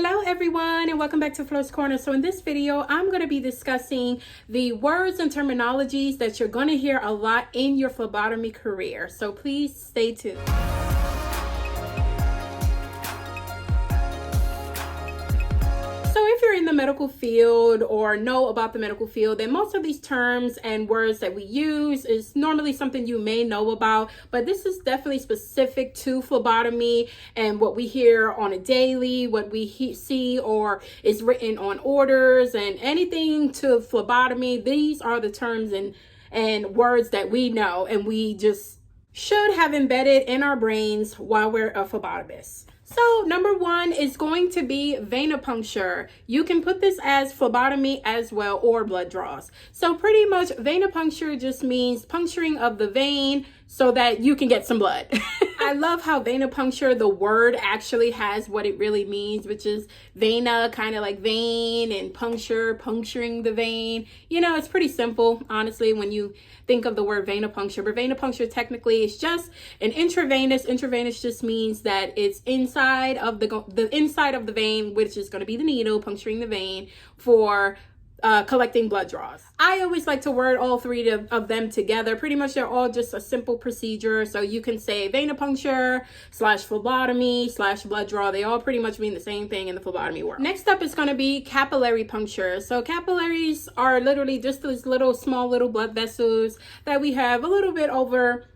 Hello everyone and welcome back to Flo's Corner. So in this video, I'm going to be discussing the words and terminologies that you're going to hear a lot in your phlebotomy career. So please stay tuned. So if you're in the medical field or know about the medical field, then most of these terms and words that we use is normally something you may know about, but this is definitely specific to phlebotomy and what we hear on a daily, what we see or is written on orders and anything to phlebotomy. These are the terms and words that we know and we just should have embedded in our brains while we're a phlebotomist. So number one is going to be venipuncture. You can put this as phlebotomy as well, or blood draws. So pretty much venipuncture just means puncturing of the vein so that you can get some blood. I love how venipuncture, the word actually has what it really means, which is vena, kind of like vein, and puncture, puncturing the vein. You know, it's pretty simple, honestly, when you think of the word venipuncture. But venipuncture technically is just an intravenous. Intravenous just means that it's inside of the inside of the vein, which is going to be the needle puncturing the vein for collecting blood draws. I always like to word all three of them together. Pretty much they're all just a simple procedure. So you can say venipuncture / phlebotomy / blood draw. They all pretty much mean the same thing in the phlebotomy world. Next up is going to be capillary puncture. So capillaries are literally just those small little blood vessels that we have a little bit over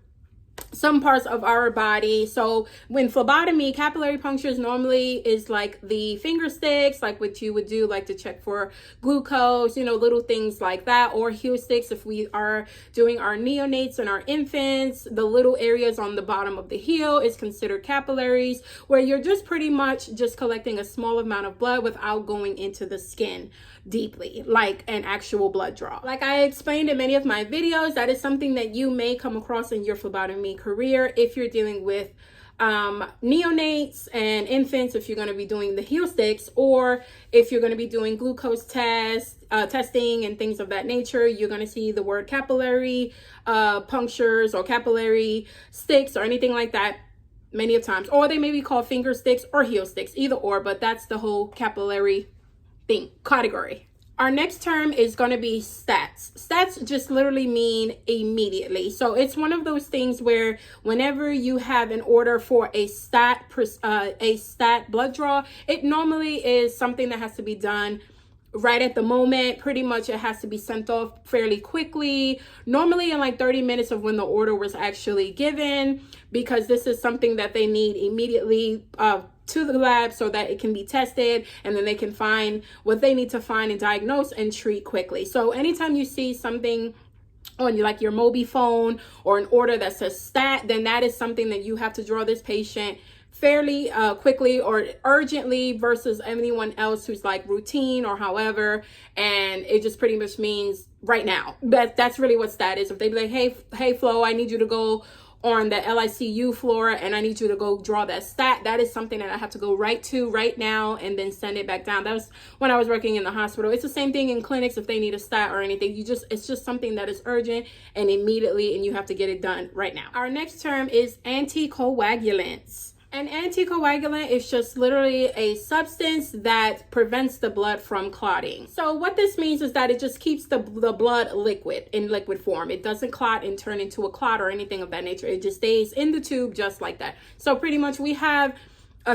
some parts of our body. So when phlebotomy, capillary punctures normally is like the finger sticks, like what you would do like to check for glucose, you know, little things like that, or heel sticks if we are doing our neonates and our infants. The little areas on the bottom of the heel is considered capillaries, where you're just pretty much just collecting a small amount of blood without going into the skin deeply, like an actual blood draw. Like I explained in many of my videos, that is something that you may come across in your phlebotomy career if you're dealing with neonates and infants, if you're going to be doing the heel sticks, or if you're going to be doing glucose testing and things of that nature. You're going to see the word capillary punctures or capillary sticks or anything like that many of times, or they may be called finger sticks or heel sticks, either or, but that's the whole capillary category. Our next term is going to be stats. Stats just literally mean immediately. So it's one of those things where whenever you have an order for a stat blood draw, it normally is something that has to be done right at the moment. Pretty much it has to be sent off fairly quickly, normally in like 30 minutes of when the order was actually given, because this is something that they need immediately to the lab so that it can be tested, and then they can find what they need to find and diagnose and treat quickly. So anytime you see something on like your Mobi phone or an order that says stat, then that is something that you have to draw this patient fairly quickly or urgently versus anyone else who's like routine or however. And it just pretty much means right now. But that's really what stat is. If they be like, hey Flo, I need you to go on the LICU floor and I need you to go draw that stat, that is something that I have to go right now and then send it back down. That was when I was working in the hospital. It's the same thing in clinics. If they need a stat or anything, it's just something that is urgent and immediately, and you have to get it done right now. Our next term is anticoagulants. An anticoagulant is just literally a substance that prevents the blood from clotting. So what this means is that it just keeps the blood liquid, in liquid form. It doesn't clot and turn into a clot or anything of that nature. It just stays in the tube just like that. So pretty much we have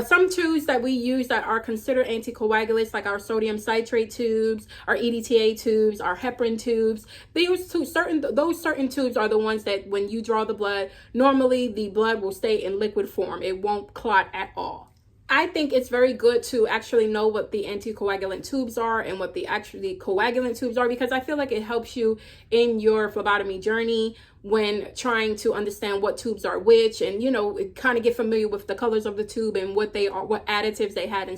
some tubes that we use that are considered anticoagulants, like our sodium citrate tubes, our EDTA tubes, our heparin tubes. Those certain tubes are the ones that when you draw the blood, normally the blood will stay in liquid form. It won't clot at all. I think it's very good to actually know what the anticoagulant tubes are and what the coagulant tubes are, because I feel like it helps you in your phlebotomy journey when trying to understand what tubes are which, and you know, kind of get familiar with the colors of the tube and what they are, what additives they have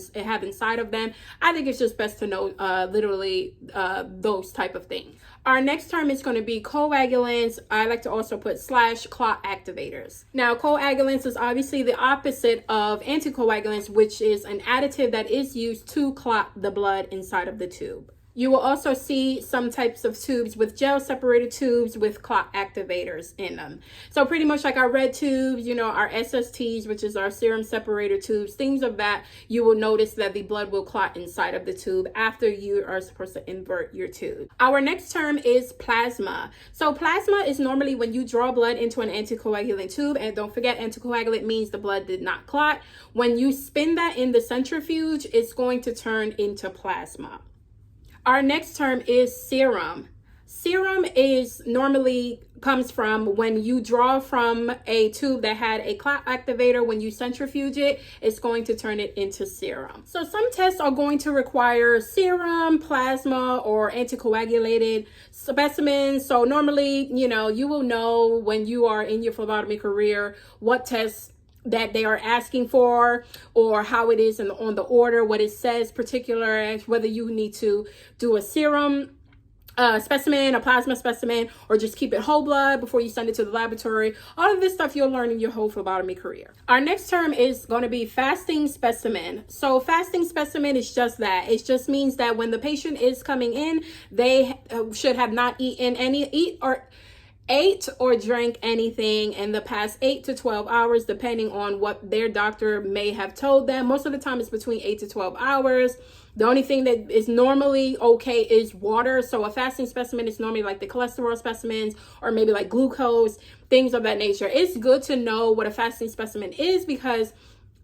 inside of them. I think it's just best to know literally those type of things. Our next term is going to be coagulants. I like to also put / clot activators. Now, coagulants is obviously the opposite of anticoagulants, which is an additive that is used to clot the blood inside of the tube. You will also see some types of tubes with gel separated tubes with clot activators in them. So pretty much like our red tubes, you know, our SSTs, which is our serum separator tubes, things of that, you will notice that the blood will clot inside of the tube after you are supposed to invert your tube. Our next term is plasma. So plasma is normally when you draw blood into an anticoagulant tube, and don't forget, anticoagulant means the blood did not clot. When you spin that in the centrifuge, it's going to turn into plasma. Our next term is serum. Serum is normally comes from when you draw from a tube that had a clot activator. When you centrifuge it, it's going to turn it into serum. So some tests are going to require serum, plasma, or anticoagulated specimens. So normally, you know, you will know when you are in your phlebotomy career what tests that they are asking for, or how it is on the order, what it says particular, whether you need to do a serum specimen, a plasma specimen, or just keep it whole blood before you send it to the laboratory. All of this stuff you'll learn in your whole phlebotomy career. Our next term is going to be fasting specimen. So fasting specimen is just that. It just means that when the patient is coming in, they should have not ate or drank anything in the past 8 to 12 hours, depending on what their doctor may have told them. Most of the time it's between 8 to 12 hours. The only thing that is normally okay is water. So a fasting specimen is normally like the cholesterol specimens, or maybe like glucose, things of that nature. It's good to know what a fasting specimen is, because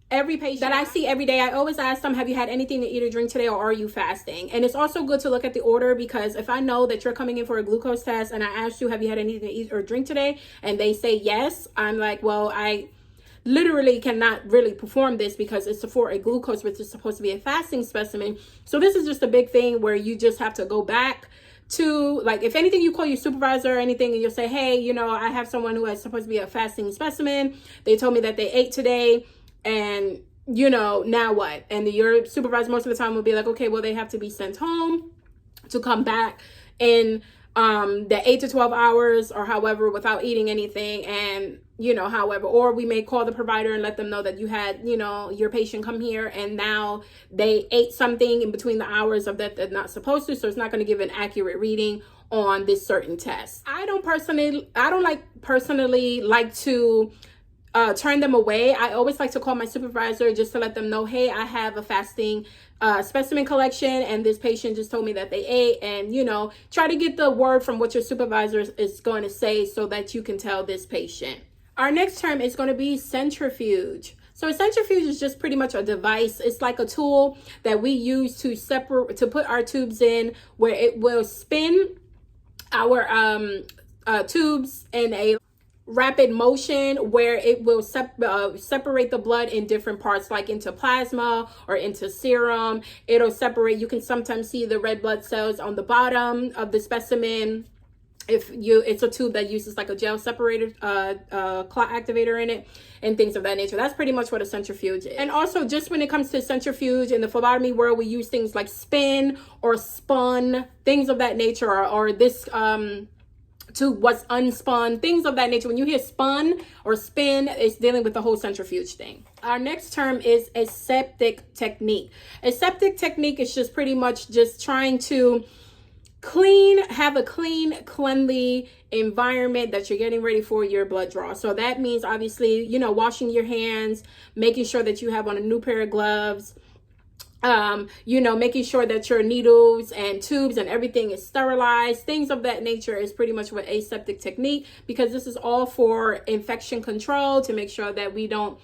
every patient that I see every day, I always ask them, have you had anything to eat or drink today, or are you fasting? And it's also good to look at the order, because if I know that you're coming in for a glucose test and I ask you, have you had anything to eat or drink today, and they say yes, I'm like, well, I literally cannot really perform this because it's for a glucose, which is supposed to be a fasting specimen. So this is just a big thing where you just have to go back to, like, if anything, you call your supervisor or anything and you'll say, hey, you know, I have someone who is supposed to be a fasting specimen. They told me that they ate today, and you know, now what? And your supervisor most of the time will be like, okay, well, they have to be sent home to come back in the 8 to 12 hours or however without eating anything. And you know, however, or we may call the provider and let them know that you had, you know, your patient come here and now they ate something in between the hours of that they're not supposed to, so it's not going to give an accurate reading on this certain test. I don't personally like to turn them away. I always like to call my supervisor just to let them know, hey, I have a fasting specimen collection and this patient just told me that they ate, and you know, try to get the word from what your supervisor is going to say so that you can tell this patient. Our next term is going to be centrifuge. So a centrifuge is just pretty much a device. It's like a tool that we use to put our tubes in, where it will spin our tubes in a rapid motion, where it will separate the blood in different parts, like into plasma or into serum. It'll separate. You can sometimes see the red blood cells on the bottom of the specimen. It's a tube that uses like a gel separator clot activator in it and things of that nature. That's pretty much what a centrifuge is. And also, just when it comes to centrifuge in the phlebotomy world, we use things like spin or spun, things of that nature, or this tube was unspun, things of that nature. When you hear spun or spin, it's dealing with the whole centrifuge thing. Our next term is aseptic technique. Aseptic technique is just pretty much just trying to have a cleanly environment that you're getting ready for your blood draw. So that means obviously, you know, washing your hands, making sure that you have on a new pair of gloves, you know, making sure that your needles and tubes and everything is sterilized. Things of that nature is pretty much what aseptic technique, because this is all for infection control, to make sure that we don't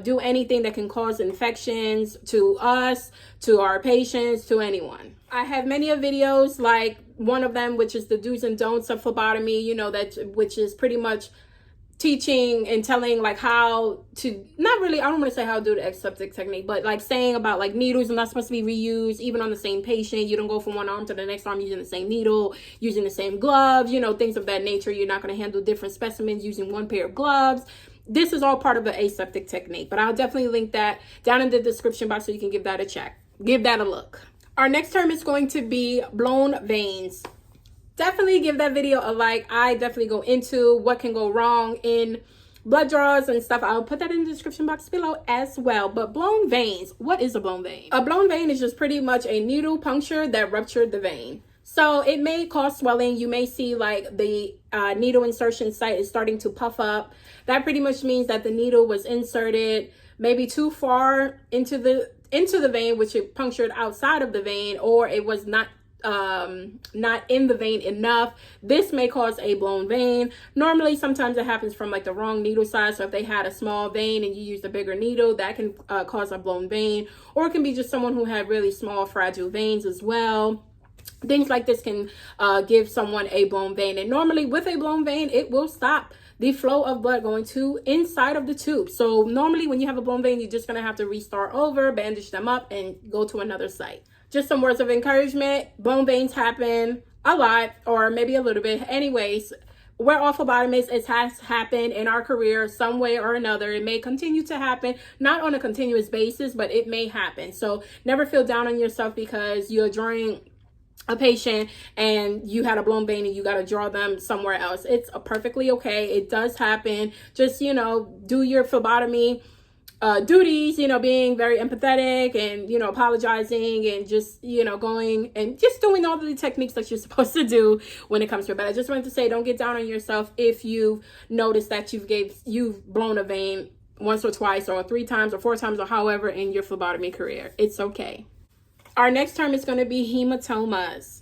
do anything that can cause infections to us, to our patients, to anyone. I have many of videos, like one of them, which is the do's and don'ts of phlebotomy, you know, which is pretty much teaching and telling like how to, not really, I don't want to say how to do the aseptic technique, but like saying about like needles are not supposed to be reused even on the same patient. You don't go from one arm to the next arm using the same needle, using the same gloves, you know, things of that nature. You're not going to handle different specimens using one pair of gloves. This is all part of the aseptic technique, but I'll definitely link that down in the description box so you can give that a check. Give that a look. Our next term is going to be blown veins. Definitely give that video a like. I definitely go into what can go wrong in blood draws and stuff, I'll put that in the description box below as well. But blown veins, what is a blown vein? A blown vein is just pretty much a needle puncture that ruptured the vein. So it may cause swelling. You may see like the needle insertion site is starting to puff up. That pretty much means that the needle was inserted maybe too far into the vein, which it punctured outside of the vein, or it was not in the vein enough. This may cause a blown vein. Normally, sometimes it happens from like the wrong needle size. So if they had a small vein and you used a bigger needle, that can cause a blown vein. Or it can be just someone who had really small, fragile veins as well. Things like this can give someone a blown vein. And normally with a blown vein, it will stop the flow of blood going to inside of the tube. So normally when you have a blown vein, you're just going to have to restart over, bandage them up, and go to another site. Just some words of encouragement. Blown veins happen a lot, or maybe a little bit. Anyways, we're all phlebotomists. It has happened in our career some way or another. It may continue to happen, not on a continuous basis, but it may happen. So never feel down on yourself because you're drawing a patient and you had a blown vein and you got to draw them somewhere else. It's perfectly okay. It does happen. Just, you know, do your phlebotomy duties, you know, being very empathetic and, you know, apologizing and just, you know, going and just doing all the techniques that you're supposed to do when it comes to it. But I just wanted to say, don't get down on yourself if you've noticed that you've blown a vein once or twice or 3 times or 4 times or however in your phlebotomy career. It's okay. Our next term is going to be hematomas.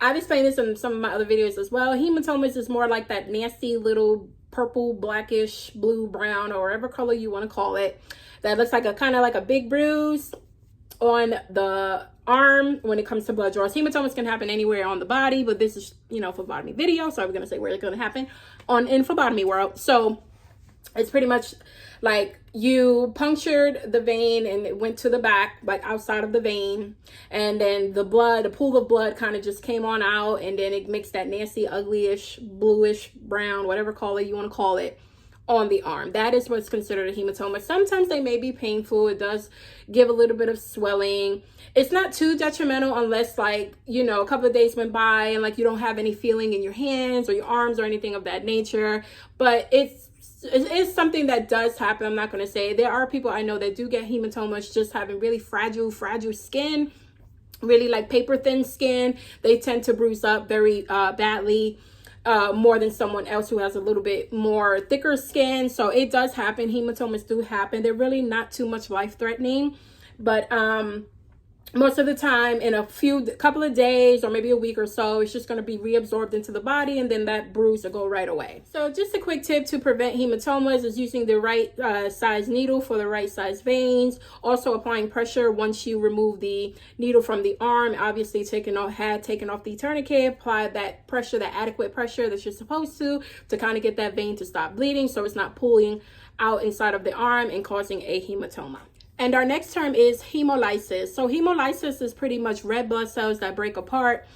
I've explained this in some of my other videos as well. Hematomas is more like that nasty little purple, blackish, blue, brown, or whatever color you want to call it. That looks like a kind of like a big bruise on the arm when it comes to blood draws. Hematomas can happen anywhere on the body, but this is, you know, phlebotomy video, so I'm going to say where it's going to happen in phlebotomy world. So it's pretty much like you punctured the vein and it went to the back, like outside of the vein. And then the pool of blood kind of just came on out. And then it makes that nasty, uglyish, bluish, brown, whatever color you want to call it, on the arm. That is what's considered a hematoma. Sometimes they may be painful. It does give a little bit of swelling. It's not too detrimental unless, like, you know, a couple of days went by and like you don't have any feeling in your hands or your arms or anything of that nature. But it is something that does happen. I'm not going to say. There are people I know that do get hematomas just having really fragile skin, really like paper thin skin. They tend to bruise up very badly, more than someone else who has a little bit more thicker skin. So it does happen. Hematomas do happen. They're really not too much life threatening, but most of the time in a couple of days or maybe a week or so, it's just going to be reabsorbed into the body, and then that bruise will go right away. So just a quick tip to prevent hematomas is using the right size needle for the right size veins. Also applying pressure once you remove the needle from the arm. Obviously taking off the tourniquet, apply that pressure, that adequate pressure that you're supposed to kind of get that vein to stop bleeding so it's not pulling out inside of the arm and causing a hematoma. And our next term is hemolysis. So hemolysis is pretty much red blood cells that break apart.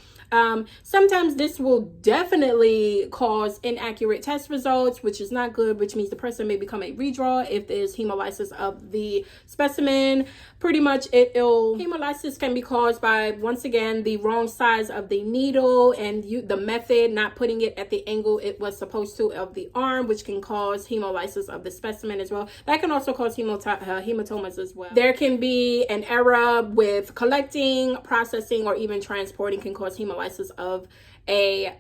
Sometimes this will definitely cause inaccurate test results, which is not good, which means the person may become a redraw if there's hemolysis of the specimen. Pretty much hemolysis can be caused by, once again, the wrong size of the needle and the method, not putting it at the angle it was supposed to of the arm, which can cause hemolysis of the specimen as well. That can also cause hematomas as well. There can be an error with collecting, processing, or even transporting can cause hemolysis of a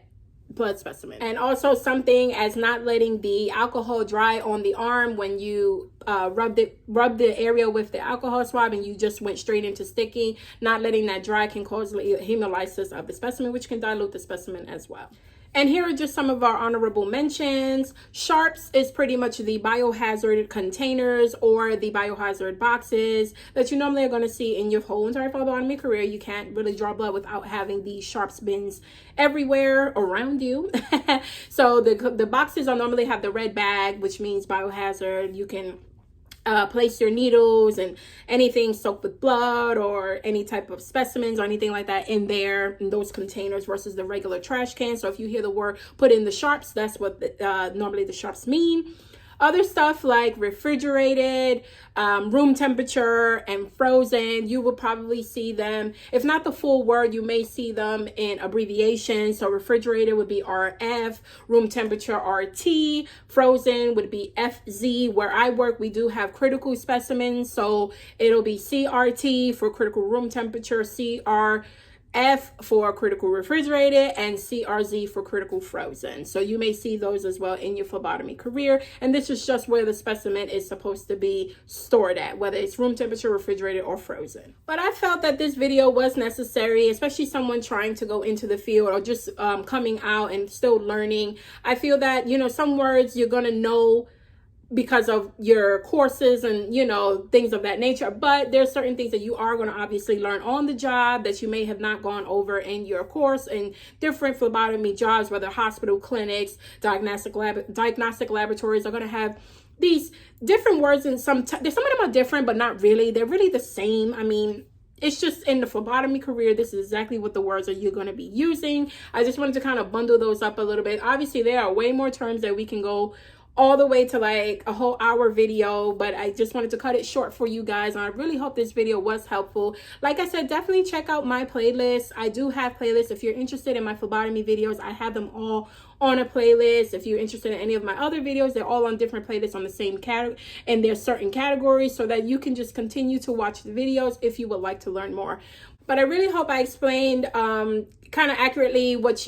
blood specimen. And also something as not letting the alcohol dry on the arm when you rub the area with the alcohol swab and you just went straight into sticking. Not letting that dry can cause hemolysis of the specimen, which can dilute the specimen as well. And here are just some of our honorable mentions. Sharps is pretty much the biohazard containers or the biohazard boxes that you normally are going to see in your whole entire phlebotomy career. You can't really draw blood without having the sharps bins everywhere around you. So the boxes will normally have the red bag, which means biohazard. You can place your needles and anything soaked with blood or any type of specimens or anything like that in those containers versus the regular trash can. So if you hear the word put in the sharps, that's what normally the sharps mean. Other stuff like refrigerated, room temperature, and frozen, you will probably see them, if not the full word, you may see them in abbreviations. So refrigerated would be RF, room temperature RT, frozen would be FZ. Where I work, we do have critical specimens, so it'll be CRT for critical room temperature, CRF for critical refrigerated, and CRZ for critical frozen. So you may see those as well in your phlebotomy career. And this is just where the specimen is supposed to be stored at, whether it's room temperature, refrigerated, or frozen. But I felt that this video was necessary, especially someone trying to go into the field or just coming out and still learning. I feel that, you know, some words you're going to know because of your courses and, you know, things of that nature. But there's certain things that you are going to obviously learn on the job that you may have not gone over in your course, and different phlebotomy jobs, whether hospital, clinics, diagnostic laboratories, are going to have these different words, and some of them are different, but not really. They're really the same. I mean, it's just in the phlebotomy career, this is exactly what the words that you're going to be using. I just wanted to kind of bundle those up a little bit. Obviously, there are way more terms that we can go all the way to like a whole hour video, but I just wanted to cut it short for you guys. And I really hope this video was helpful. Like I said, definitely check out my playlist. I do have playlists. If you're interested in my phlebotomy videos, I have them all on a playlist. If you're interested in any of my other videos, they're all on different playlists on the same category, and there's certain categories, so that you can just continue to watch the videos if you would like to learn more. But I really hope I explained kind of accurately what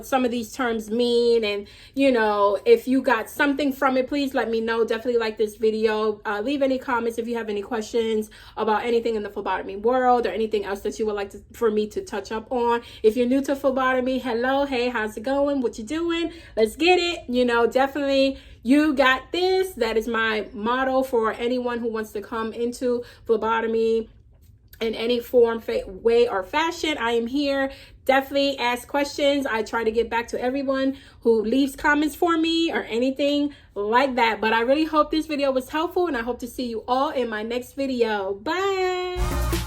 some of these terms mean. And, you know, if you got something from it, please let me know. Definitely like this video. Leave any comments if you have any questions about anything in the phlebotomy world or anything else that you would like for me to touch up on. If you're new to phlebotomy, hello, hey, how's it going? What you doing? Let's get it. You know, definitely you got this. That is my motto for anyone who wants to come into phlebotomy in any form, way, or fashion. I am here. Definitely ask questions. I try to get back to everyone who leaves comments for me or anything like that. But I really hope this video was helpful, and I hope to see you all in my next video. Bye.